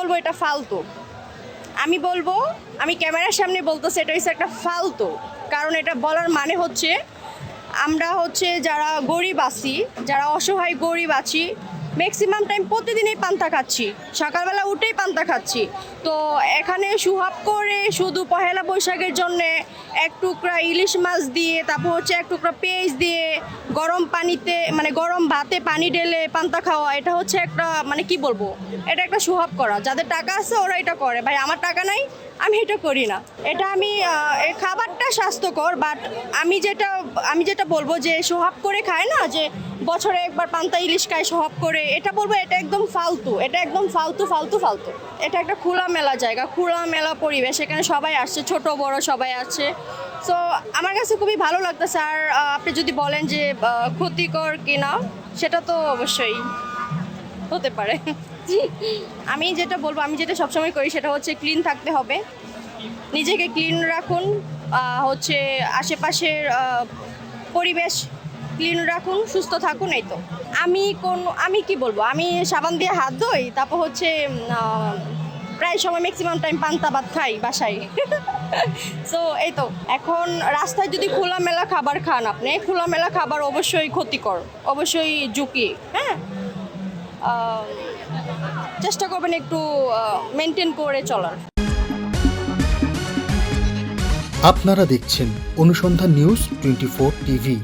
বলবো এটা ফালতু। আমি ক্যামেরার সামনে বলতেছি এটা হচ্ছে একটা ফালতু। কারণ এটা বলার মানে হচ্ছে আমরা হচ্ছে যারা গরিব আছি, যারা অসহায় গরিব আছি, ম্যাক্সিমাম টাইম প্রতিদিনই পান্তা খাচ্ছি, সকালবেলা উঠেই পান্তা খাচ্ছি। তো এখানে সুহাব করে শুধু পহেলা বৈশাখের জন্যে এক টুকরা ইলিশ মাছ দিয়ে, তারপর হচ্ছে এক টুকরা পেঁয়াজ দিয়ে গরম পানিতে মানে গরম ভাতে পানি ঢেলে পান্তা খাওয়া, এটা হচ্ছে একটা মানে কি বলবো, এটা একটা সুহাব করা। যাদের টাকা আছে ওরা এটা করে, ভাই আমার টাকা নাই, আমি এটা করি না। এটা এই খাবারটা স্বাস্থ্যকর, বাট আমি যেটা বলবো যে সোহাব করে খায় না, যে বছরে একবার পান্তা ইলিশ খায় সোহাব করে, এটা বলবো এটা একদম ফালতু। এটা একদম ফালতু ফালতু ফালতু। এটা একটা খোলামেলা জায়গা, খোলামেলা পরিবেশ, এখানে সবাই আসছে, ছোট বড় সবাই আছে। সো আমার কাছে খুবই ভালো লাগতেছে। আর আপনি যদি বলেন যে ক্ষতিকর কিনা, সেটা তো অবশ্যই হতে পারে। আমি যেটা বলবো, আমি যেটা সবসময় করি সেটা হচ্ছে ক্লিন থাকতে হবে, নিজেকে ক্লিন রাখুন, হচ্ছে আশেপাশের পরিবেশ ক্লিন রাখুন, সুস্থ থাকুন, এই তো। আমি কি বলবো, আমি সাবান দিয়ে হাত ধুই, তারপর হচ্ছে প্রায় সময় ম্যাক্সিমাম টাইম পান্তা ভাত খাই বাসায়। সো এই তো। এখন রাস্তায় যদি খোলামেলা খাবার খান, আপনি খোলামেলা খাবার অবশ্যই ক্ষতিকর, অবশ্যই ঝুঁকি। হ্যাঁ, চেষ্টা করবেন একটু মেনটেন করে চলার। আপনারা দেখছেন অনুসন্ধান নিউজ 24 টিভি।